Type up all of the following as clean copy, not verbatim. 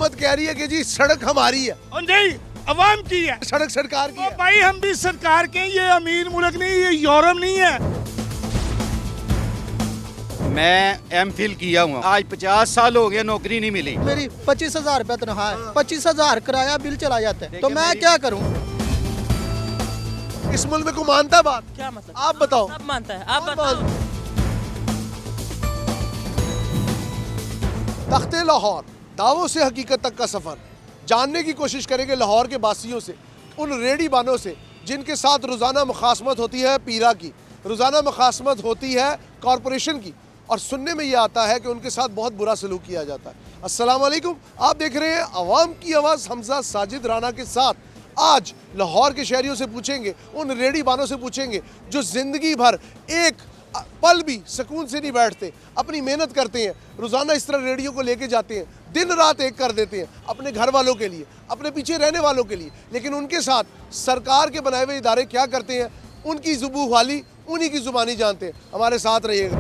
हुकूमत कह रही है कि जी सड़क हमारी है और नहीं, अवाम की है। सड़क सरकार की ओ है। भाई हम भी सरकार के हैं, ये अमीर मुल्क नहीं, ये यूरोप नहीं है। मैं एमफिल किया हूँ, आज 50 साल हो गए, नौकरी नहीं मिली। मेरी 25,000 रुपया तनख्वाह है, 25,000 किराया बिल चला जाता है, तो मैं क्या करूं? इस मुल्क में को मानता है बात? क्या मतलब? आप बताओ। सब मानता है, आप कौन बताओ। तख्ते लाहौर, दावों से हकीकत तक का सफ़र जानने की कोशिश करेंगे लाहौर के बासियों से, उन रेडी बानों से जिनके साथ रोज़ाना मुखासमत होती है पीरा की, रोज़ाना मुखासमत होती है कॉरपोरेशन की, और सुनने में ये आता है कि उनके साथ बहुत बुरा सलूक किया जाता है। अस्सलाम वालेकुम, आप देख रहे हैं अवाम की आवाज़ हमजा साजिद राना के साथ। आज लाहौर के शहरियों से पूछेंगे, उन रेडी बानों से पूछेंगे जो ज़िंदगी भर एक पल भी सुकून से नहीं बैठते, अपनी मेहनत करते हैं, रोज़ाना इस तरह रेडियो को लेके जाते हैं, दिन रात एक कर देते हैं अपने घर वालों के लिए, अपने पीछे रहने वालों के लिए, लेकिन उनके साथ सरकार के बनाए हुए इदारे क्या करते हैं, उनकी ज़ुबू वाली उन्हीं की ज़ुबानी जानते हैं। हमारे साथ रहिएगा।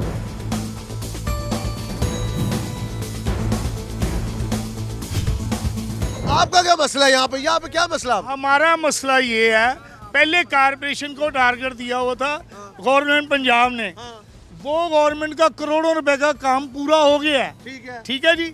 आपका क्या मसला है यहाँ पे क्या मसला है? हमारा मसला ये है, पहले कारपोरेशन को टारगेट दिया हुआ था गवर्नमेंट पंजाब ने, वो गवर्नमेंट का करोड़ों रुपए का काम पूरा हो गया है। ठीक है जी।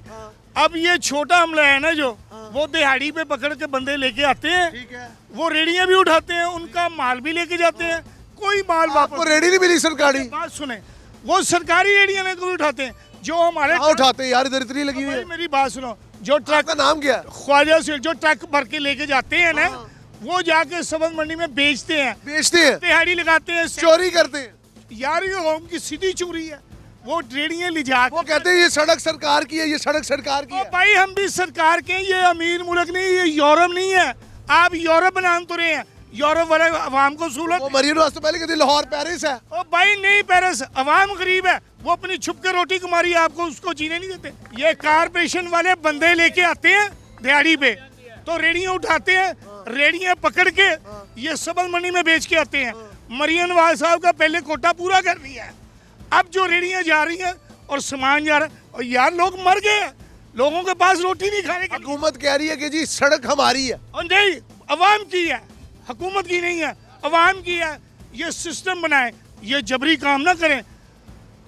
अब ये छोटा अमला है ना जो, वो दिहाड़ी पे पकड़ के बंदे लेके आते हैं, वो रेडियां भी उठाते हैं, उनका माल भी लेके जाते हैं, कोई माल वापस। आपको रेडी नहीं मिली सरकारी? बात सुने, वो सरकारी रेडियां लेके भी उठाते हैं, जो हमारे उठाते हैं यार, इधर इतनी लगी हुई है। मेरी बात सुनो, जो ट्रक का नाम क्या है? ख्वाजा से जो ट्रक भर के लेके जाते हैं ना, वो जाके सबज मंडी में बेचते हैं, दिहाड़ी लगाते हैं, चोरी करते हैं। यार ये कौम की सीधी चोरी है। वो रेडियां ले जाते, वो कहते हैं ये सड़क सरकार की है, ये सड़क सरकार की है। भाई हम भी सरकार के हैं, ये अमीर मुल्क नहीं, ये यूरोप नहीं है। आप यूरोप बनाने तो रहे हैं, यूरोप वाले अवाम को सहूलत। वो मरीन वास्ते पहले कहते लाहौर पेरिस है। ओ भाई नहीं, पेरिस अवाम गरीब है, वो अपनी छुप के रोटी कमा रही है, आपको उसको जीने नहीं देते। ये कारपोरेशन वाले बंदे लेके आते हैं दिहाड़ी पे, तो रेडियां उठाते हैं, रेडियां पकड़ के ये सबल मंडी में बेच के आते हैं। मरियन नवाज साहब का पहले कोटा पूरा कर दिया है, अब जो रेडियां जा रही हैं और सामान जा रहा है, और यार लोग मर गए, लोगों के पास रोटी नहीं खाने की। हुकूमत कह रही है कि जी सड़क हमारी है, और नहीं, अवाम की है, हुकूमत की नहीं है, अवाम की है। ये सिस्टम बनाए, ये जबरी काम ना करें।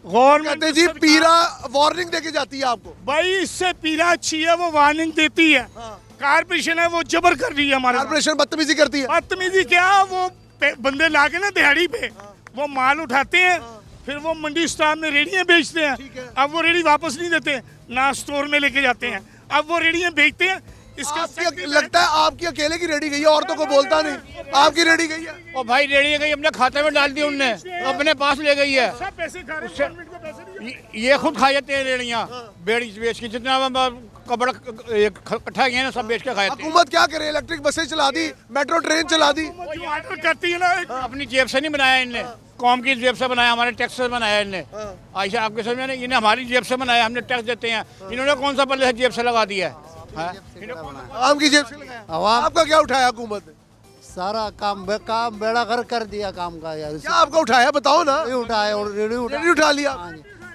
कहते जी पीरा वार्निंग देके जाती है आपको। भाई इससे पीरा अच्छी है, वो वार्निंग देती है। कारपोरेशन है वो जबर कर रही है, हमारे कारपोरेशन बदतमीजी करती है। बदतमीजी क्या, वो बंदे लाके ना दिहाड़ी पे वो माल उठाते हैं, फिर वो मंडी स्टाफ में रेडियां बेचते हैं। अब वो रेडी वापस नहीं देते, ना स्टोर में लेके जाते हैं, अब वो रेडियां बेचते हैं। इसका लगता है आपकी अकेले की रेडी गई है, औरतों को बोलता नहीं, आपकी रेडी गई है। ओ भाई रेडी गई, अपने खाते में डाल दी उनने, अपने पास ले गई है। सब पैसे खा रहे हैं, गवर्नमेंट को पैसे नहीं। ये खुद खा जाते हैं रेड़ियाँ, बेच के जितना कपड़ा इकट्ठा किया ना सब बेच के खाए। हुकूमत क्या करे, इलेक्ट्रिक बसें चला दी, मेट्रो ट्रेन चला दी। जो ऑर्डर करती है ना, अपनी जेब से नहीं बनाया इनने, कौम की जेब से बनाया, हमारे टैक्स से बनाया इनने। आयशा आपके समझ में नहीं, इन्हें हमारी जेब से बनाया, हमने टैक्स देते हैं, इन्होंने कौन सा पल्ले जेब से लगा दिया है? आवाम की जेब से लगाया। अवाम आपका क्या उठाया हुकूमत ने? सारा काम बेड़ा घर कर दिया काम का यार। क्या आपका उठाया बताओ ना। उठाया और रेडी रेडी उठा लिया,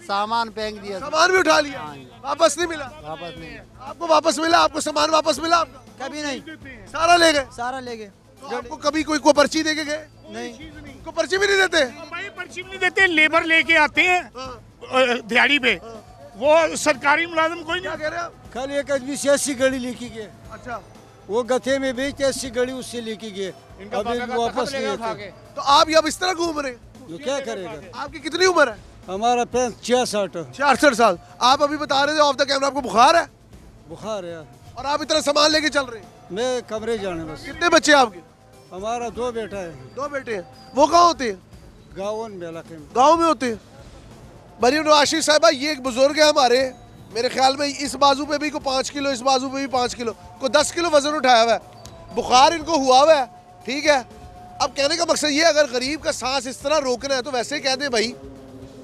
सामान फेंक दिया, सामान भी उठा लिया, वापस नहीं मिला। वापस नहीं, आपको वापस मिला, आपको सामान वापस मिला आपका? कभी नहीं, सारा ले गए। सारा ले गए। तो आपको कभी कोई पर्ची दे के गए? नहीं, को पर्ची भी नहीं देते। भाई पर्ची नहीं देते, लेबर लेके आते हैं दिहाड़ी पे, वो सरकारी मुलाजिम कोई क्या नहीं। कह रहे हैं आप? कल एक आदमी से 80 गाड़ी लेके गए, अच्छा, वो गथे में बेचते 80 गाड़ी उससे लेके गए, अभी वापस नहीं आते। तो आप अब इस तरह घूम रहे हैं, तो क्या करेगा? आपकी कितनी उम्र है? हमारा 66 66 साल। आप अभी बता रहे थे ऑफ द कैमरा आपको बुखार है, बुखार है, और आप इतना सामान लेके चल रहे हैं। मैं कमरे जाने बस। कितने बच्चे हैं आपके? हमारा 2 बेटा है, 2 बेटे हैं। वो कहाँ होते हैं? गाँव में इलाके में। गाँव में होते हैं। मरीम नवाशी साहबा, ये एक बुजुर्ग है हमारे, मेरे ख्याल में इस बाजू पे भी को 5 किलो, इस बाजू पे भी 5 किलो, को 10 किलो वजन उठाया हुआ है, बुखार इनको हुआ हुआ है। ठीक है, अब कहने का मकसद ये, अगर गरीब का सांस इस तरह रोकना है तो वैसे ही कह दे भाई,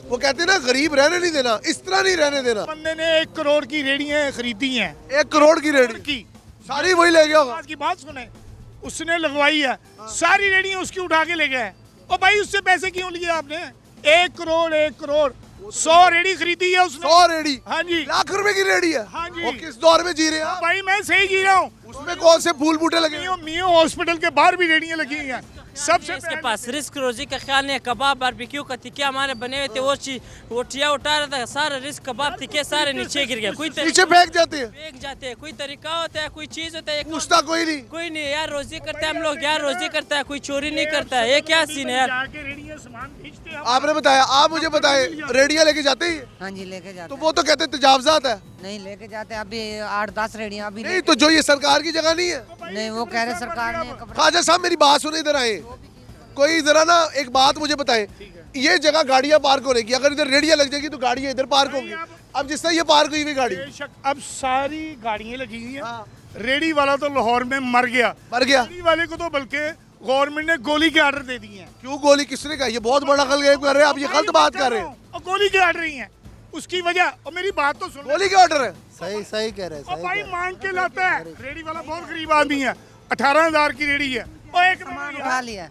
वो कहते हैं ना गरीब रहने नहीं देना, इस तरह नहीं रहने देना। बंदे ने 1 करोड़ की रेडियां खरीदी हैं, 1 करोड़ की रेडी की सारी वही ले गया होगा। आज की बात सुने, उसने लगवाई है, सारी रेडियां उसकी उठा के ले गए। और भाई उससे पैसे क्यों लिए आपने? 1 करोड़ 100 रेडी खरीदी है उसने। 100 रेडी? हाँ जी। लाख रुपए की रेडी है? हाँ जी। वो किस दौर में जी रहे हैं आप? भाई मैं सही जी रहा हूँ। उसमें कौन से फूल बूटे लगे हैं? मियो हॉस्पिटल के बाहर भी रेडियां लगी हुई हैं। सबसे इसके पास रिस्क रोजी का ख्याल नहीं, कबाब बारबेक्यू का टिक्के हमारे बने हुए थे, वो चीज वो टिया उठा रहा था, सारा रिस्क कबाब टिक्के सारे नीचे गिर गया। कोई नीचे फेंक जाते हैं? फेंक जाते हैं, कोई तरीका होता है, कोई चीज होता है, पूछता कोई नहीं? कोई नहीं यार, रोजी करते हैं हम लोग यार, रोजी करता है, कोई चोरी नहीं करता है, ये क्या सीन है यार। जाके रेडियां सामान बेचते हैं। आपने बताया, आप मुझे बताए रेडियां लेके जाते ही? हाँ जी लेके जाते तो वो तो कहते हैं तजावजात है। नहीं लेके जाते अभी 8-10 रेडियां अभी नहीं तो जो ये सरकार की जगह नहीं है? नहीं वो कह रहे सरकार ने ख्वाजा साहब मेरी बात सुने, इधर आए। कोई जरा ना एक बात मुझे बताएं, ये जगह गाड़ियां पार्क होने की, अगर इधर रेडियां लग जाएगी तो गाड़ियां इधर पार्क होंगी। अब जिस तरह ये पार्क हुई हुई गाड़ी, बेशक अब सारी गाड़ियां लगी हुई हैं। रेडी वाला तो लाहौर में मर गया। मर गया? रेडी वाले को तो बल्कि गवर्नमेंट ने गोली के ऑर्डर दे दिए हैं। क्यों गोली किसने कहा? ये बहुत बड़ा गलत कर रहे हैं आप, ये गलत बात कर रहे हैं। और गोली के ऑर्डर ही हैं उसकी वजह। और मेरी बात तो सुन, गोली के ऑर्डर है? सही सही कह रहे और भाई मांग के लाता है। रेडी वाला बहुत गरीब आदमी है, 18,000 की रेडी है। और एक सामान उठा लिया,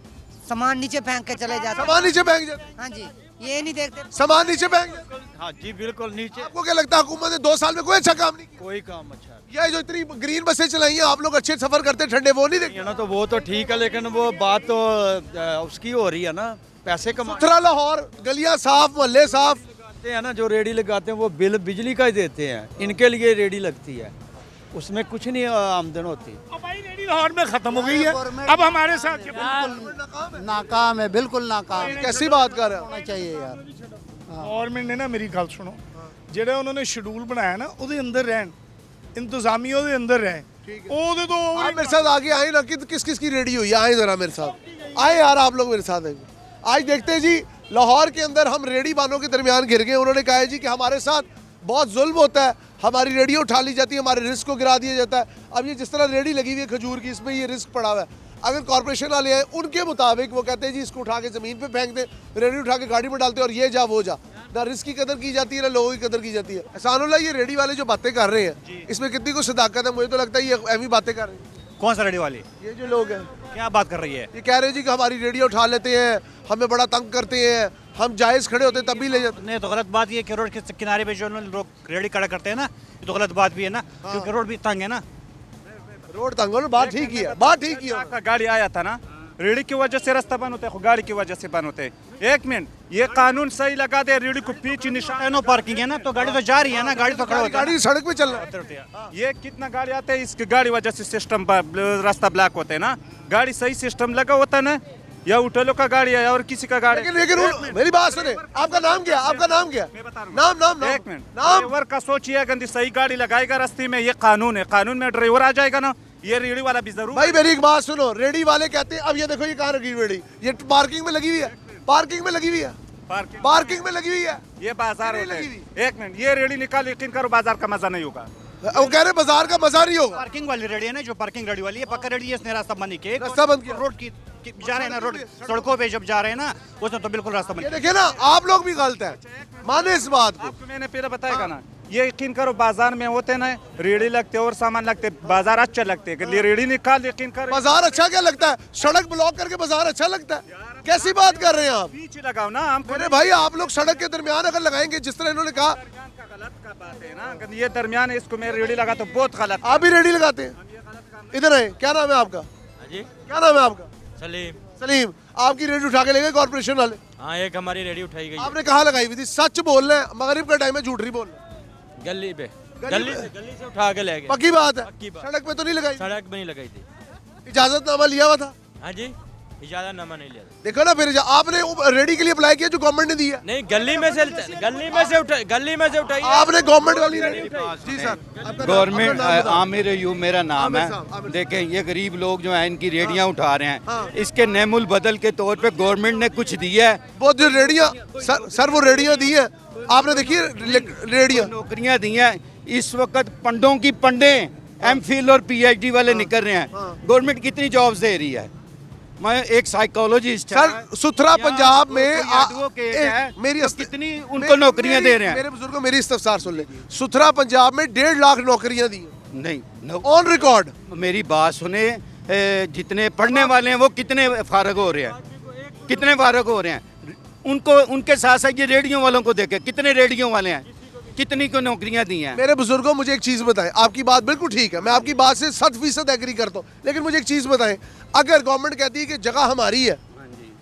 सामान नीचे फेंक के चले जाते। सामान नीचे फेंक जाते? हाँ जी, ये नहीं देखते। सामान नीचे फेंक जाते? हाँ जी बिल्कुल नीचे। आपको क्या लगता है हुकूमत ने 2 साल में कोई अच्छा काम नहीं किया? कोई काम अच्छा ये जो इतनी ग्रीन बसें चलाई हैं, आप लोग अच्छे सफर करते हैं ठंडे, वो नहीं देखते? नहीं है ना, तो वो तो ठीक है, लेकिन वो बात तो उसकी हो रही है ना, पैसे कमाते सुथरा लाहौर, गलियां साफ, मोहल्ले साफ। हैं ना, जो रेडी लगाते हैं वो बिल बिजली का ही देते हैं, इनके लिए रेडी लगती है, उसमें कुछ नहीं आमदन होती। और भाई रेडी लाहौर में खत्म हो गई है। अब हमारे साथ नाकाम है, बिल्कुल नाकाम है। कैसी बात कर रहे हो? होना चाहिए यार। गवर्नमेंट ने ना मेरी गल सुनो, ਜਿਹੜੇ ਉਹਨਾਂ ਨੇ ਸ਼ਡਿਊਲ ਬਣਾਇਆ ਨਾ ਉਹਦੇ ਅੰਦਰ ਰਹਿਣ, इंतजामिया ਉਹਦੇ ਅੰਦਰ ਰਹੇ। ਉਹਦੇ ਤੋਂ आप मेरे साथ आगे आए ना, कि किस किस की रेडी हुई है, आए जरा मेरे साथ, आए यार आप लोग मेरे साथ आए। आज देखते हैं जी लाहौर के अंदर हम रेडी बानों के दरमियान घिर गए। उन्होंने कहा है जी कि हमारे साथ बहुत जुल्म होता है, हमारी रेडियो उठा ली जाती है, हमारे रिस्क को गिरा दिया जाता है। अब ये जिस तरह रेडी लगी हुई है खजूर की, इसमें ये रिस्क पड़ा हुआ है। अगर कॉर्पोरेशन वाले हैं उनके मुताबिक वो कहते हैं जी इसको उठा के ज़मीन पे फेंक दें, रेडी उठा के गाड़ी में डालते हैं और ये जा वो जा। ना रिस्क की कदर की जाती है ना लोगों की कदर की जाती है। एहसानुल्लाह, ये रेडी वाले जो बातें कर रहे हैं इसमें कितनी कुछ सदाकत है? मुझे तो लगता है ये एवी बातें कर रहे हैं। कौन सा रेडियो वाली? ये जो लोग हैं क्या बात कर रही है? ये कह रहे हैं जी कि हमारी रेडियो उठा लेते हैं, हमें बड़ा तंग करते हैं, हम जायज़ खड़े होते हैं तब भी ले जाते हैं। नहीं तो गलत बात ये कि रोड के किनारे पे जो लोग रेडी खड़ा करते हैं ना, ये तो गलत बात भी है ना, क्योंकि रोड भी तंग है ना। रोड तंग हो, बात ठीक ही है, बात ठीक ही है। का गाड़ी आया था ना, रेडी की वजह से रास्ता बंद होता है, गाड़ी की वजह से बंद होते हैं। 1 मिनट, ये कानून सही लगा दे, रेडी को पीछे निशान। नो पार्किंग है ना, तो गाड़ी तो जा रही है ना, गाड़ी तो खड़ा होता है गाड़ी सड़क पे चल रहा है। ये कितना गाड़ी आते हैं, इसकी गाड़ी वजह से सिस्टम रास्ता ब्लॉक होते हैं ना। गाड़ी सही सिस्टम लगा होता है ना, या होटलों का गाड़ी है और किसी का गाड़ी। लेकिन मेरी बात सुने, आपका नाम क्या? आपका नाम क्या? नाम नाम नाम 1 मिनट, नाम। ड्राइवर का सोचिए, अगर सही गाड़ी लगाएगा रास्ते में, ये कानून है, कानून में ड्राइवर आ जाएगा ना, ये रेडी वाला भी जरूर। भाई मेरी एक बात सुनो, रेडी वाले कहते हैं, अब ये देखो ये कहाँ रखी हुई रेडी, ये पार्किंग में लगी हुई है, पार्किंग में लगी हुई है, पार्किंग में लगी हुई है। ये बाजार होता है। 1 मिनट, ये रेडी निकाल, यकीन करो बाजार का मजा नहीं होगा। वो कह रहे बाजार का मजा नहीं होगा। पार्किंग वाली रेडी है ना, जो पार्किंग रेडी वाली है, पक्का रेडी है, इसने रास्ता बंद नहीं किया। रास्ता बंद किया। रोड की जा रहे हैं ना, रोड सड़कों पे जब जा रहे हैं ना, उसने तो बिल्कुल रास्ता बंद ये किया। देखिए ना, आप लोग भी गलत है, माने इस बात को। आपको मैंने पहले बताएगा ना, ये यकीन करो बाजार में होते ना रेडी लगते और सामान लगते, बाजार अच्छा लगते है, रेडी निकाल, यकीन करो। बाजार अच्छा क्या लगता है? सड़क ब्लॉक करके बाजार अच्छा लगता है? कैसी बात कर रहे हैं आप? बीच लगाओ ना, हम अरे भाई आप लोग सड़क के दरमियान अगर लगाएंगे, जिस तरह इन्होंने कहा, गलत का बात है ना, अगर ये दरमियान है, इसको मैं रेडी लगा तो बहुत गलत। आप भी रेडी लगाते हैं? इधर आए, क्या नाम है आपका? क्या नाम है आपका? सलीम। सलीम। आपकी रेडी उठा के ले गए कॉर्पोरेशन वाले? हाँ, एक हमारी रेडी उठाई गई आपने कहाँ लगाई हुई थी? सच बोल रहे हैं, मगरिब का टाइम है, झूठ नहीं बोल रहे। गली पे, गली गली से उठा के ले गए। पक्की बात है? पक्की बात। सड़क पे तो नहीं लगाई? सड़क में नहीं लगाई थी। इजाजतनामा लिया हुआ था? हाँ जी, इजाजतनामा नहीं लिया था। देखो ना, फिर आपने रेडी के लिए अप्लाई किया जो गवर्नमेंट ने दी है? नहीं, गली में से उठाई। आपने गवर्नमेंट वाली रेडी? जी सर। गवर्नमेंट आमिर अयूब मेरा नाम आमिर साहब, है। आमिर देखें, ये गरीब लोग जो हैं इनकी रेडियां उठा रहे हैं, हाँ। इसके नेमुल बदल के तौर पे गवर्नमेंट ने कुछ दिया है। वो जो रेडियां सर वो रेडियां दी है, आपने देखी रेडियां? नौकरियां दी हैं। इस वक्त पंडों की पंडे एमफिल और पीएचडी वाले निकल रहे हैं। गवर्नमेंट कितनी जॉब्स दे रही है? मैं एक साइकोलॉजिस्ट सर, सुथरा पंजाब में एडवोकेट है, मेरी तो कितनी उनको नौकरियां दे रहे हैं? मेरे बुजुर्गों, मेरी इस्तफसार सुन ले। सुथरा पंजाब में 1.5 लाख नौकरियां दी हैं नहीं, ऑन रिकॉर्ड। मेरी बात सुने, जितने पढ़ने वाले हैं वो कितने फारग हो रहे हैं, कितने फारग हो रहे हैं? उनको उनके साथ साथ ये रेडियो वालों को देखे, कितने रेडियो वाले हैं, कितनी को नौकरियां दी हैं। मेरे बुजुर्गों मुझे एक चीज़ बताएं, आपकी बात बिल्कुल ठीक है, मैं आपकी बात से 100% एग्री करता हूँ, लेकिन मुझे एक चीज़ बताएं, अगर गवर्नमेंट कहती है कि जगह हमारी है,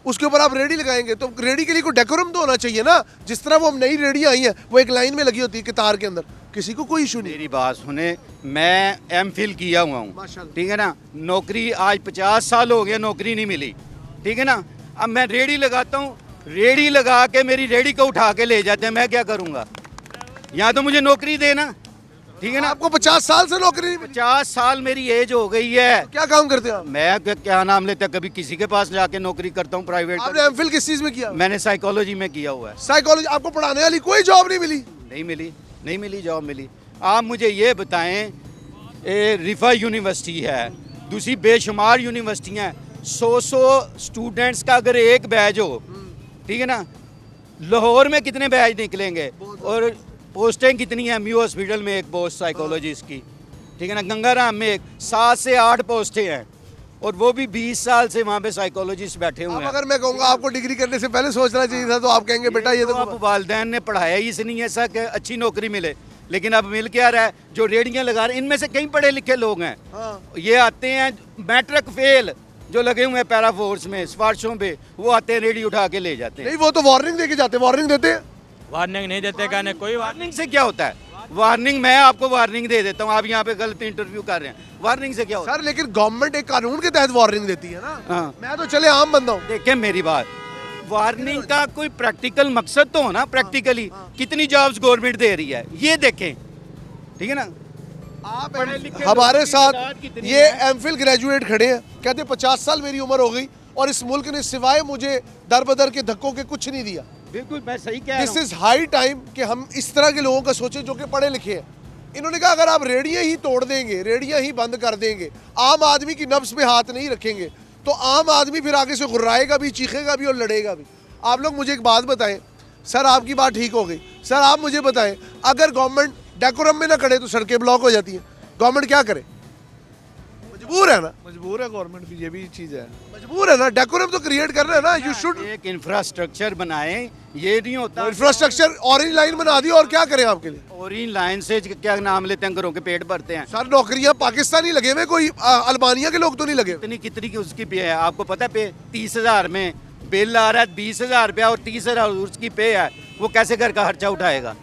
उसके ऊपर आप रेडी लगाएंगे तो रेडी के लिए कोई डेकोरम तो होना चाहिए ना। जिस तरह वो नई रेडी आई हैं वो एक लाइन में लगी होती है कतार के अंदर, किसी को कोई इशू नहीं। मेरी बात सुने, मैं एमफिल किया हुआ हूँ, माशाल्लाह। ठीक है ना। नौकरी आज 50 साल हो गया, नौकरी नहीं मिली, ठीक है ना। अब मैं रेडी लगाता हूँ, रेडी लगा के मेरी रेडी को उठा के ले जाते हैं, मैं क्या करूँगा? यहाँ तो मुझे नौकरी देना, ठीक है ना। आपको 50 साल से नौकरी नहीं मिली? 50 साल मेरी एज हो गई है। क्या काम करते हैं आप? मैं क्या नाम लेते हैं, कभी किसी के पास जाके नौकरी करता हूँ प्राइवेट। आपने एमफिल किस चीज़ में किया? मैंने साइकोलॉजी में किया हुआ है। साइकोलॉजी। आपको पढ़ाने वाली कोई जॉब नहीं मिली? नहीं मिली जॉब मिली। आप मुझे ये बताएं, रिफा यूनिवर्सिटी है, दूसरी बेशुमार यूनिवर्सिटियाँ, 100 स्टूडेंट्स का अगर एक बैच हो, ठीक है ना, लाहौर में कितने बैच निकलेंगे? और पोस्टें कितनी हैं? म्यू हॉस्पिटल में एक पोस्ट साइकोलॉजिस्ट की, ठीक है ना। गंगाराम में 7 से 8 पोस्टें हैं, और वो भी 20 साल से वहाँ पे साइकोलॉजिस्ट बैठे हुए अब हैं। अगर मैं कहूँगा आपको डिग्री करने से पहले सोचना चाहिए था, तो आप कहेंगे बेटा ये तो आप वालदैन ने पढ़ाया ही इसलिए ऐसा कि अच्छी नौकरी मिले, लेकिन अब मिल क्या रहा है? जो रेडियाँ लगा रहे हैं, इनमें से कई पढ़े लिखे लोग हैं। ये आते हैं मैट्रिक फेल जो लगे हुए हैं पैरा फोर्स में, सिफारिशों पे, वो आते हैं, रेडी उठा के ले जाते हैं। नहीं, वो तो वार्निंग दे के जाते हैं। वार्निंग देते हैं? वार्निंग नहीं देते, कहने कोई वार्निंग से क्या होता है? वार्निंग मैं आपको वार्निंग दे देता हूँ, आप यहाँ पे गलत इंटरव्यू कर रहे हैं, वार्निंग से क्या होता है? सर लेकिन गवर्नमेंट एक कानून के तहत वार्निंग देती है ना। हाँ। मैं तो चले आम बंदा हूँ। देखें मेरी बात, वार्निंग का कोई प्रैक्टिकल मकसद तो हो ना, प्रैक्टिकली कितनी जॉब्स गवर्नमेंट दे रही है ये देखें, ठीक है ना। आप हमारे साथ ये एमफिल ग्रेजुएट खड़े हैं, कहते 50 साल मेरी उम्र हो गई और इस मुल्क ने सिवाय मुझे दर बदर के धक्कों के कुछ नहीं दिया। बिल्कुल मैं सही कह रहा दिस हूँ। इज हाई टाइम कि हम इस तरह के लोगों का सोचें जो कि पढ़े लिखे हैं। इन्होंने कहा अगर आप रेडियाँ ही तोड़ देंगे, रेडियाँ ही बंद कर देंगे, आम आदमी की नब्ज पे हाथ नहीं रखेंगे, तो आम आदमी फिर आगे से गुर्राएगा भी, चीखेगा भी और लड़ेगा भी। आप लोग मुझे एक बात बताएं, सर आपकी बात ठीक हो गई, सर आप मुझे बताएं, अगर गवर्नमेंट डेकोरम में ना करे तो सड़कें ब्लॉक हो जाती हैं, गवर्नमेंट क्या करे? मजबूर है ना। मजबूर है गवर्नमेंट भी, ये भी चीज़ है। मजबूर है ना, डेकोरम तो क्रिएट करना है ना। यू शुड एक इंफ्रास्ट्रक्चर बनाएं, ये नहीं होता। इंफ्रास्ट्रक्चर ऑरेंज लाइन बना दी और क्या करें आपके लिए? ऑरेंज लाइन से क्या नाम लेते हैं, घरों के पेट भरते हैं। सर नौकरियां पाकिस्तानी लगे हुए, कोई अल्बानिया के लोग तो नहीं लगे हुए। कितनी की उसकी पे है आपको पता है? पे 30,000 में बिल आ रहा है, 20,000 रुपया और 30,000 उसकी पे है, वो कैसे घर का खर्चा उठाएगा?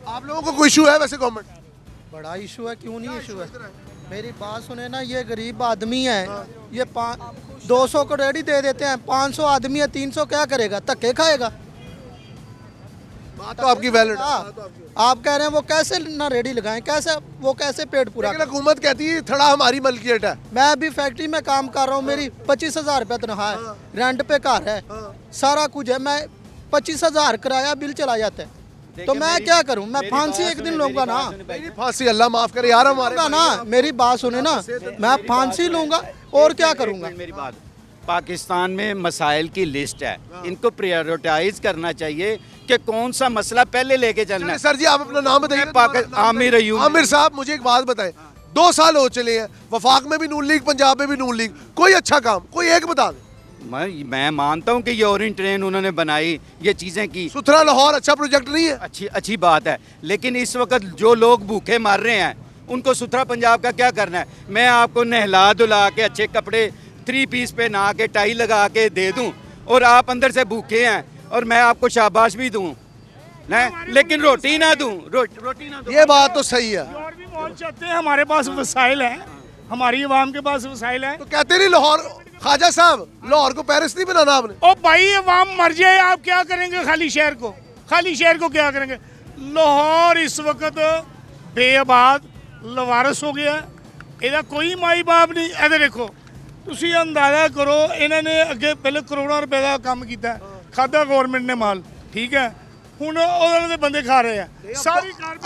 आप लोगों को कोई इशू है वैसे गवर्नमेंट? बड़ा इशू है, क्यों नहीं इशू है? मेरी बात सुने ना, ये गरीब आदमी है, ये 200 को रेडी दे देते हैं, 500 आदमी है, 300 क्या करेगा? धक्के खाएगा। बात तो आपकी वैलिड है। आप कह रहे हैं वो कैसे ना रेडी लगाएं, कैसे वो कैसे पेट पूरा? लेकिन हुकूमत कहती है थड़ा हमारी मलकियत है। मैं अभी फैक्ट्री में काम कर रहा हूँ, मेरी 25,000 रुपये तनख्वाह है, रेंट पे घर है, सारा कुछ है, मैं 25,000 किराया बिल चला जाता है, तो मैं क्या करूं? मैं फांसी एक दिन लूंगा ना। नहीं फांसी अल्लाह माफ करे यार हमारे ना, मेरी बात सुने ना, मैं फांसी लूंगा और क्या करूंगा? मेरी बात, पाकिस्तान में मसाइल की लिस्ट है, इनको प्रायोरिटाइज करना चाहिए कि कौन सा मसला पहले लेके चलना है। सर जी आप अपना नाम बताइए। आमिर अयूब। आमिर साहब मुझे एक बात बताएं, 2 साल हो चले हैं, वफाक में भी नून लीग, पंजाब में भी नून लीग, कोई अच्छा काम कोई एक बता दें। मैं मानता हूँ कि ये ओरिएंट ट्रेन उन्होंने बनाई, ये चीज़ें की, सुथरा लाहौर अच्छा प्रोजेक्ट नहीं है? अच्छी बात है, लेकिन इस वक्त जो लोग भूखे मर रहे हैं उनको सुथरा पंजाब का क्या करना है? मैं आपको नहला धुला के अच्छे कपड़े 3 पीस पे नहा के टाई लगा के दे दूं और आप अंदर से भूखे हैं और मैं आपको शाबाश भी दूं ना, लेकिन रोटी ना दूं, रोटी ना दूं। ये बात तो सही है। और भी बहुत चाहते हैं, हमारे पास वसाइल हैं, हमारी आवाम के पास वसाइल हैं। तो कहते नहीं लाहौर, ख्वाजा साहब लाहौर को पेरिस नहीं बनाना आपने? ओ भाई अवाम मर जाए, आप क्या करेंगे? खाली शहर को क्या करेंगे? लाहौर इस वक्त बेआबाद लवारस हो गया, ਇਹਦਾ कोई माई बाप नहीं। इधर देखो, ਤੁਸੀਂ ਅੰਦਾਜ਼ਾ ਕਰੋ, ਇਹਨਾਂ ਨੇ ਅੱਗੇ ਪਹਿਲੇ ਕਰੋੜਾਂ ਰੁਪਏ ਦਾ ਕੰਮ ਕੀਤਾ, ਖਾਦਾ ਗਵਰਨਮੈਂਟ ਨੇ ਮਾਲ, ਠੀਕ ਹੈ, ਹੁਣ ਉਹਨਾਂ ਦੇ ਬੰਦੇ खा रहे हैं।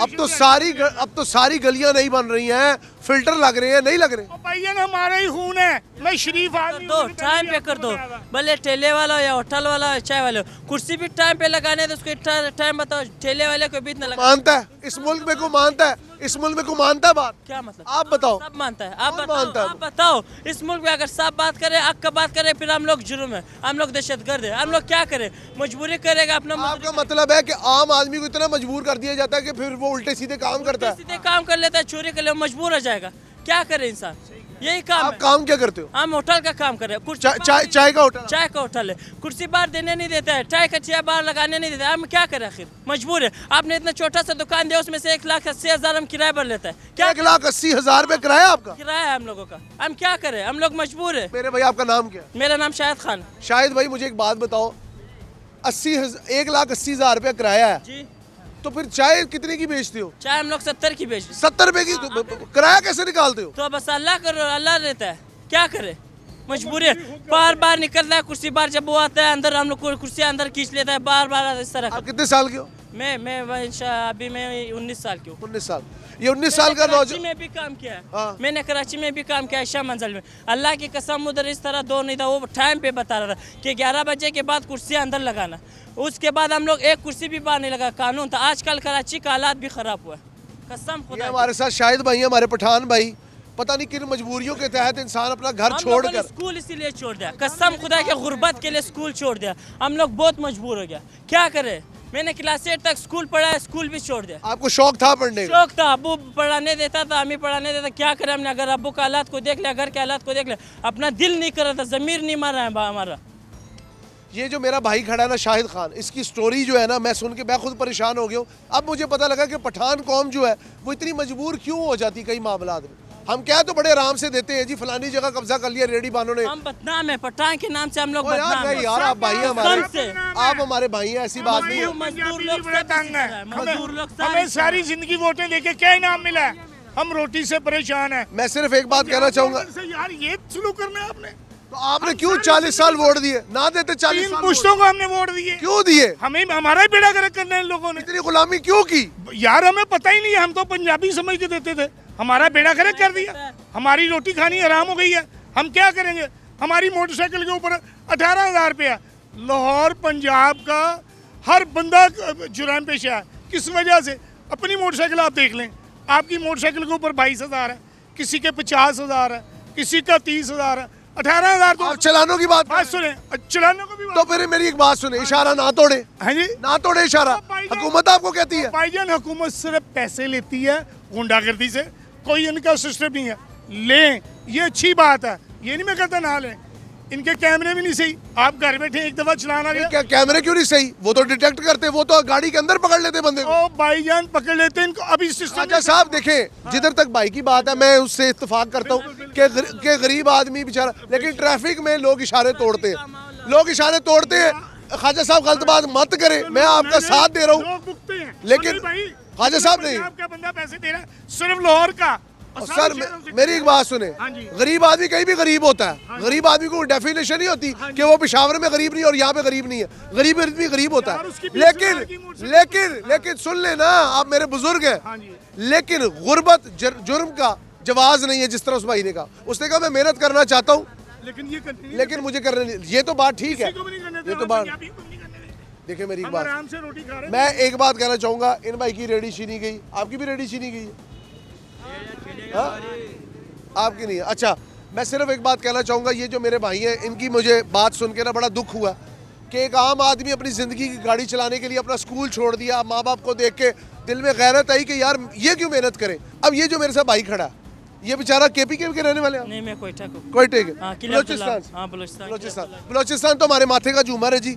अब तो सारी गलियां नहीं बन रही हैं, फिल्टर लग रहे हैं, नहीं लग रहे? भाईजान हमारा ही खून है, मैं शरीफ आदमी दो टाइम पे कर दो, भले ठेले वाला हो या होटल वाला हो चाय वाले हो, कुर्सी भी टाइम पे लगाने है तो उसको टाइम बताओ। ठेले वाले को भी इतना लगा मानता है इस मुल्क में को मानता है, इस मुल्क में को मानता है बात? क्या मतलब? आप बताओ। सब मानता है। कौन मानता है? आप बताओ इस मुल्क में अगर सब बात करें, हक का बात करें, फिर हम लोग जुर्म है, हम लोग दहशतगर्द है, हम लोग क्या करें? मजबूरी करेगा अपना। आपका मतलब है कि आम आदमी को इतना मजबूर कर दिया जाता है कि फिर वो उल्टे सीधे काम करता है? सीधे काम कर लेता है, चोरी कर ले, मजबूर हो जाएगा। क्या करे इंसान? यही काम आप है। काम क्या करते हो? हम होटल का काम कर रहे हैं। चाय का होटल? चाय का होटल है, कुर्सी बाहर देने नहीं देता है, चाय का चिया बाहर लगाने नहीं देता है। हम क्या करें? आखिर मजबूर है। आपने इतना छोटा सा दुकान दिया, उसमें से 1,80,000 हम किराया भर लेता है। क्या 1,80,000 रुपए किराया आपका? किराया है हम लोगों का, हम क्या करें? हम लोग मजबूर है। मेरे भाई आपका नाम क्या है? मेरा नाम शाहिद खान। शाहिद भाई मुझे एक बात बताओ, 1,80,000 रुपया किराया है, जी तो फिर चाय कितने की बेचते हो? चाय हम लोग 70 की बेच रहे हैं। 70 रुपए की? तो किराया कैसे निकालते हो? तो बस अल्लाह करो, अल्लाह रहता है, क्या करे? मजबूरी है। बार बार निकलता है कुर्सी बार, जब वो आता है अंदर हम लोग कुर्सी अंदर खींच लेता है, बार बार इस तरह। आप कितने साल के हो? मैं अभी मैं 19 साल की हूँ। 19 साल। ये 19 साल का कराची नौजवान, में भी काम किया है। हाँ। मैंने कराची में भी काम किया है, शाह मंजिल में। अल्लाह की कसम उधर इस तरह दो नहीं था, वो टाइम पे बता रहा था कि 11 बजे के बाद कुर्सी अंदर लगाना। उसके बाद हम लोग एक कुर्सी भी बाहर नहीं लगा, कानून था। आजकल कराची का हालात भी खराब हुआ है, कसम ये खुदा। हमारे साथ शाहिद भाई हैं, हमारे पठान भाई। पता नहीं किन मजबूरियों के तहत इंसान अपना घर हम लोगों ने छोड़कर, स्कूल इसीलिए छोड़ दिया, कसम खुदा के गुर्बत के लिए स्कूल छोड़ दिया। हम लोग बहुत मजबूर हो गया, क्या करे? मैंने क्लास 8 तक स्कूल पढ़ा है, स्कूल भी छोड़ दिया। आपको शौक था पढ़ने का? शौक था, अबू पढ़ाने देता था, हमें पढ़ाने देता, क्या करें हमने? अगर अबू का हालात को देख लिया, घर के हालात को देख लिया, अपना दिल नहीं कर रहा था, ज़मीर नहीं मार रहा है हमारा। ये जो मेरा भाई खड़ा है ना शाहिद खान, इसकी स्टोरी जो है ना, मैं सुन के मैं खुद परेशान हो गया हूँ। अब मुझे पता लगा कि पठान कौम जो है वो इतनी मजबूर क्यों हो जाती कई मामलात में। हम क्या तो बड़े आराम से देते हैं जी, फलानी जगह कब्जा कर लिया रेडी बानों ने। हम बदनाम है, पठान के नाम से हम लोग ओ यार बदनाम नहीं है। यार, आप भाई हैं हमारे, कसम से। आप हमारे भाई हैं, ऐसी बात नहीं है। मजदूर लोग बड़ा सब तंग इसी तरह है, मजदूर लोग है। हमें सारी जिंदगी वोटें देके क्या इनाम मिला है? हम रोटी से परेशान है। मैं सिर्फ एक बात कहना चाहूंगा, यार ये सलूक करना है आपने। तो आपने क्यों 40 साल वोट दिए? ना देते 40 तीन साल पुश्तों को हमने वोट दिए, क्यों दिए? हमें हमारा ही बेड़ा गर्क करना है इन लोगों ने। इतनी गुलामी क्यों की? यार हमें पता ही नहीं है, हम तो पंजाबी समझ के देते थे, हमारा बेड़ा गर्क कर दिया। हमारी रोटी खानी हराम हो गई है, हम क्या करेंगे? हमारी मोटरसाइकिल के ऊपर 18,000 रुपया। लाहौर पंजाब का हर बंदा जुर्म पेशा है, किस वजह से? अपनी मोटरसाइकिल आप देख लें, आपकी मोटरसाइकिल के ऊपर 22,000 है, किसी के 50,000 है, किसी का 30,000 है, 18,000। तो आप चलानों की बात सुने, चलाने को भी तो फिर मेरी एक बात सुने, इशारा ना तोड़े। हाँ जी, ना तोड़े इशारा, हुकूमत आपको कहती है। भाईजान हुकूमत सिर्फ पैसे लेती है गुंडागर्दी से, कोई इनका सिस्टम नहीं है। लें, ये अच्छी बात है, ये नहीं मैं कहता ना लें। इनके कैमरे भी नहीं सही, आप घर बैठे एक दफा चलाना गया। क्या कैमरे क्यों नहीं सही? वो तो डिटेक्ट करते, वो तो गाड़ी के अंदर पकड़ लेते बंदे को। ओ भाईजान पकड़ लेते इनको अभी सिस्टम। अच्छा साहब देखें, जिधर तक भाई की बात है मैं उससे इत्तेफाक करता हूँ कि गरीब आदमी बेचारा, लेकिन ट्रैफिक में लोग इशारे तोड़ते हैं, लोग इशारे तोड़ते हैं। ख्वाजा साहब गलत बात मत करें, मैं आपका साथ दे रहा हूँ, लेकिन ख्वाजा साहब नहीं। आपका बंदा पैसे दे रहा है सिर्फ लाहौर का। सर मेरी एक बात सुने, गरीब आदमी कहीं भी गरीब होता है। गरीब आदमी को डेफिनेशन नहीं होती कि वो पेशावर में गरीब नहीं और यहाँ पे गरीब नहीं है। गरीब आदमी गरीब होता है, लेकिन सुन लेना, आप मेरे बुजुर्ग हैं, लेकिन गुर्बत जुर्म का जवाज नहीं है। जिस तरह उस भाई ने कहा, उसने कहा मैं मेहनत करना चाहता हूँ, लेकिन मुझे करने नहीं। ये तो बात ठीक है, ये तो बात। देखिए मेरी एक बात, मैं एक बात कहना चाहूँगा, इन भाई की रेडी छीनी गई, आपकी भी रेडी छीनी गई है। हाँ? आपकी नहीं है? अच्छा, मैं सिर्फ एक बात कहना चाहूँगा, ये जो मेरे भाई हैं, इनकी मुझे बात सुन के ना बड़ा दुख हुआ कि एक आम आदमी अपनी ज़िंदगी की गाड़ी चलाने के लिए अपना स्कूल छोड़ दिया। माँ बाप को देख के दिल में गैरत आई कि यार ये क्यों मेहनत करे। अब ये जो मेरे साथ भाई खड़ा, ये बेचारा केपी के रहने वाले हैं? नहीं, मैं कोयटा को। कोयटे के? बलूचिस्तान। बलूचिस्तान तो हमारे माथे का झूमर है जी।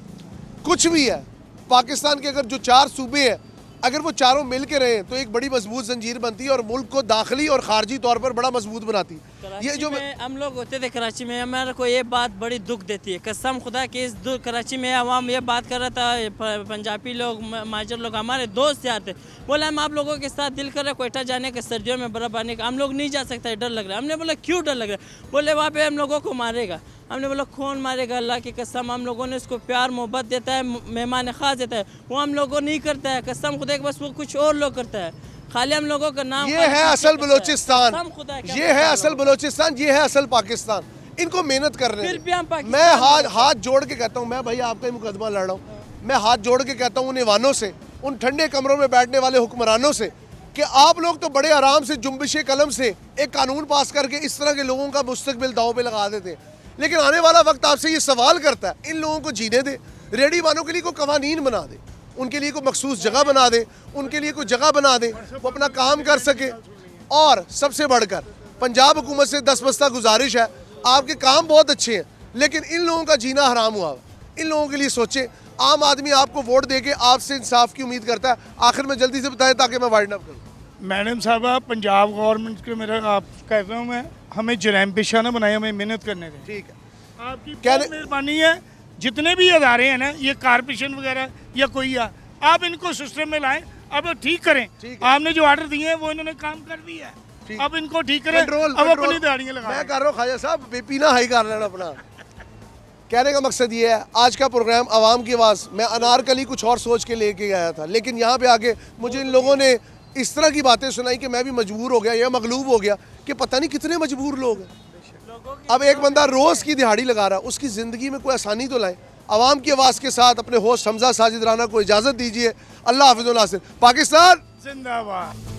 कुछ भी है, पाकिस्तान के अगर जो 4 सूबे हैं, अगर वो चारों मिल के रहे तो एक बड़ी मजबूत जंजीर बनती है और मुल्क को दाखिली और खारजी तौर पर बड़ा मजबूत बनाती है। ये जो हम लोग होते थे कराची में, हमारे को ये बात बड़ी दुख देती है, कसम खुदा के। इस कराची में आवाम ये बात कर रहा था, पंजाबी लोग, माजर लोग, हमारे दोस्त यार थे, बोले हम आप लोगों के साथ दिल कर रहे कोयटा जाने का, सर्दियों में बर्फ आने का। हम लोग नहीं जा सकते, डर लग रहा है। हमने बोला क्यों डर लग रहा है? बोले वहाँ पे हम लोगों को मारेगा। हमने बोला कौन मारेगा? अल्लाह की कसम, हम लोगों ने उसको प्यार मोहब्बत देता है, मेहमान खास देता है, वो हम लोगों नहीं करता है, कसम खुदा के। बस वो कुछ और लोग करता है। खाली हम लोगों का नाम ये है असल बलोचिस्तान, कसम खुदा क्या ये है असल बलोचिस्तान, ये है असल पाकिस्तान। इनको मेहनत करने फिर दें। भी हम पाकिस्तान मैं हाथ जोड़ के कहता हूँ, मैं भाई आपका ही मुकदमा लड़ रहा हूँ, मैं हाथ जोड़ के कहता हूँ उन ईवानों से, उन ठंडे कमरों में बैठने वाले हुक्मरानों से कि आप लोग तो बड़े आराम से जुम्बिश कलम से एक कानून पास करके इस तरह के लोगों का मुस्तकबिल दाव पे लगा देते हैं। लेकिन आने वाला वक्त आपसे ये सवाल करता है, इन लोगों को जीने दे, रेडी वालों के लिए कोई कवानीन बना दे, उनके लिए कोई मखसूस जगह बना दे, उनके लिए कोई जगह बना दे, वो अपना काम कर सके। और सबसे बढ़कर पंजाब हुकूमत से 10 बस्ता गुजारिश है, आपके काम बहुत अच्छे हैं लेकिन इन लोगों का जीना हराम हुआ। इन लोगों के लिए सोचें। आम आदमी आपको वोट देके आपसे इंसाफ की उम्मीद करता है। आखिर में जल्दी से बताएं ताकि मैं वाइंड अप करूं। मैडम साहबा, पंजाब गवर्नमेंट के मेरा आप कह रहा हूँ मैं, हमें जराइम पेशा ना बनाए, हमें मेहनत करने दें। ठीक है, आपकी बहुत मेहरबानी है। जितने भी अदारे हैं ना, ये कारपोरेशन वगैरह या कोई आप इनको सिस्टम में लाएं, अब ठीक करें। आपने जो ऑर्डर दिए हैं वो इन्होंने काम कर दिया है, अब इनको ठीक करें, अब अपनी दिहाड़ियाँ लगाएं। मैं कर रहा हूँ ख्वाजा साहब, बेपीना हाई कर लेना अपना। कहने का मकसद ये है, आज का प्रोग्राम आवाम की आवाज़, मैं अनारकली कुछ और सोच के लेके आया था, लेकिन यहाँ पे आके मुझे इन लोगों ने इस तरह की बातें सुनाई कि मैं भी मजबूर हो गया या मगलूब हो गया कि पता नहीं कितने मजबूर लोग हैं। अब एक बंदा रोज़ की दिहाड़ी लगा रहा है, उसकी ज़िंदगी में कोई आसानी तो लाए। आवाम की आवाज़ के साथ अपने होस्ट हमजा साजिद राना को इजाज़त दीजिए। अल्लाह हाफ़िज़। पाकिस्तान जिंदाबाद।